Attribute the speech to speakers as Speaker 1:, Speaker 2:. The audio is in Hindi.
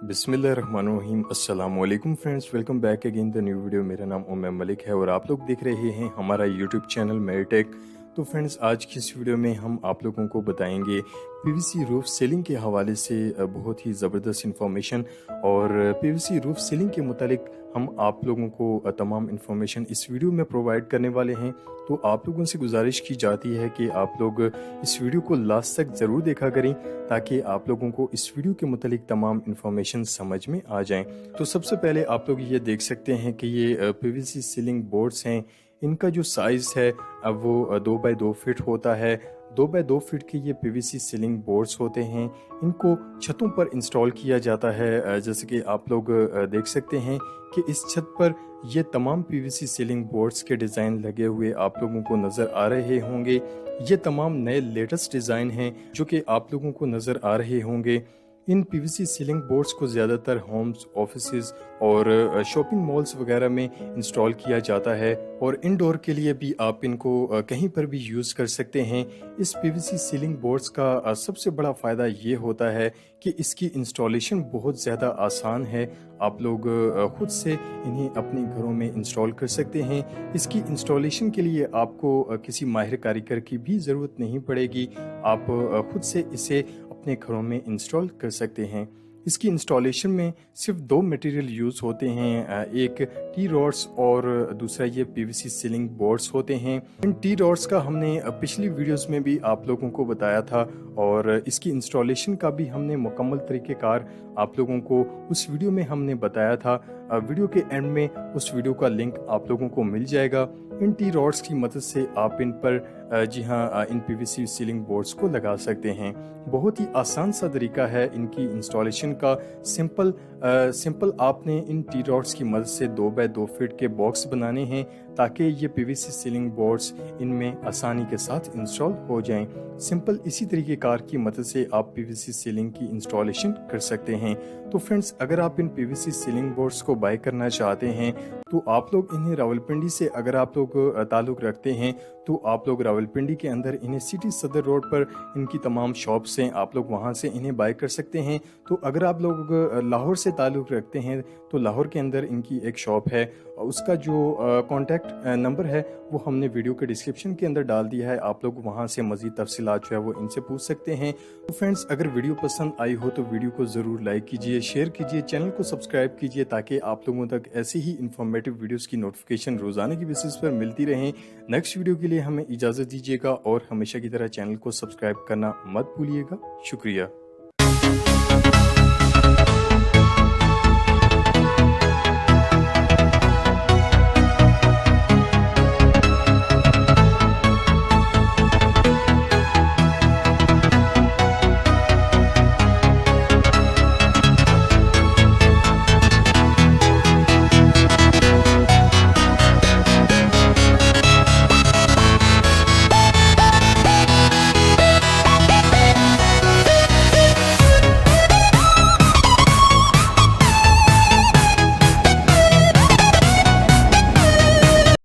Speaker 1: बिस्मिल्लाहिर्रहमानिर्रहीम। अस्सलाम वालेकुम friends, welcome back again the new video. मेरा नाम उमर मलिक है और आप लोग देख रहे हैं हमारा यूट्यूब चैनल मेरिटेक। तो फ्रेंड्स, आज की इस वीडियो में हम आप लोगों को बताएंगे पीवीसी रूफ सीलिंग के हवाले से बहुत ही ज़बरदस्त इंफॉर्मेशन। और पीवीसी रूफ सीलिंग के मुतालिक हम आप लोगों को तमाम इंफॉर्मेशन इस वीडियो में प्रोवाइड करने वाले हैं। तो आप लोगों से गुजारिश की जाती है कि आप लोग इस वीडियो को लास्ट तक ज़रूर देखा करें ताकि आप लोगों को इस वीडियो के मुतालिक तमाम इंफॉर्मेशन समझ में आ जाएं। तो सबसे पहले आप लोग ये देख सकते हैं कि ये पीवीसी सीलिंग बोर्ड्स हैं। इनका जो साइज़ है अब वो 2 बाय 2 फीट होता है। 2 बाय 2 फीट के ये पीवीसी सीलिंग बोर्ड्स होते हैं। इनको छतों पर इंस्टॉल किया जाता है। जैसे कि आप लोग देख सकते हैं कि इस छत पर ये तमाम पीवीसी सीलिंग बोर्ड्स के डिज़ाइन लगे हुए आप लोगों को नज़र आ रहे होंगे। ये तमाम नए लेटेस्ट डिज़ाइन हैं जो कि आप लोगों को नज़र आ रहे होंगे। इन पीवीसी सीलिंग बोर्ड्स को ज़्यादातर होम्स, ऑफिसेज और शॉपिंग मॉल्स वगैरह में इंस्टॉल किया जाता है और इंडोर के लिए भी आप इनको कहीं पर भी यूज़ कर सकते हैं। इस पीवीसी सीलिंग बोर्ड्स का सबसे बड़ा फ़ायदा ये होता है कि इसकी इंस्टॉलेशन बहुत ज़्यादा आसान है। आप लोग खुद से इन्हें अपने घरों में इंस्टॉल कर सकते हैं। इसकी इंस्टॉलेशन के लिए आपको किसी माहिर कारीगर की भी ज़रूरत नहीं पड़ेगी। आप खुद से इसे अपने घरों में इंस्टॉल कर सकते हैं। इसकी इंस्टॉलेशन में सिर्फ 2 मटेरियल यूज़ होते हैं, एक टी रॉड्स और दूसरा ये पीवीसी सीलिंग बोर्ड्स होते हैं। इन टी रॉड्स का हमने पिछली वीडियोस में भी आप लोगों को बताया था और इसकी इंस्टॉलेशन का भी हमने मुकम्मल तरीक़ेकार आप लोगों को उस वीडियो में हमने बताया था। वीडियो के एंड में उस वीडियो का लिंक आप लोगों को मिल जाएगा। इन टी रॉड्स की मदद से आप इन पर इन पीवीसी सीलिंग बोर्ड्स को लगा सकते हैं। बहुत ही आसान सा तरीका है इनकी इंस्टॉलेशन का। सिंपल आपने इन टी रॉड्स की मदद से 2 बाय 2 फीट के बॉक्स बनाने हैं ताकि ये पीवीसी सीलिंग बोर्ड्स इनमें आसानी के साथ इंस्टॉल हो जाएं। सिंपल इसी तरीके कार की मदद से आप पीवीसी सीलिंग की इंस्टॉलेशन कर सकते हैं। तो फ्रेंड्स, अगर आप इन पीवीसी सीलिंग बोर्ड्स को बाय करना चाहते हैं तो आप लोग इन्हें रावलपिंडी से अगर आप लोग ताल्लुक़ रखते हैं तो आप लोग रावलपिंडी के अंदर इन्हें सिटी सदर रोड पर इनकी तमाम शॉप्स हैं, आप लोग वहां से इन्हें बाय कर सकते हैं। तो अगर आप लोग लाहौर से ताल्लुक़ रखते हैं तो लाहौर के अंदर इनकी एक शॉप है। उसका जो कॉन्टैक्ट नंबर है वो हमने वीडियो के डिस्क्रिप्शन के अंदर डाल दिया है। आप लोग वहां से मज़ीद तफसीलात जो है वो इनसे पूछ सकते हैं। तो फ्रेंड्स, अगर वीडियो पसंद आई हो तो वीडियो को ज़रूर लाइक कीजिए, शेयर कीजिए, चैनल को सब्सक्राइब कीजिए ताकि आप लोगों तक ऐसे ही इंफॉर्मेटिव वीडियोस की नोटिफिकेशन रोज़ाना की बेसिस पर मिलती रहें। नेक्स्ट वीडियो के लिए हमें इजाज़त दीजिएगा और हमेशा की तरह चैनल को सब्सक्राइब करना मत भूलिएगा। शुक्रिया।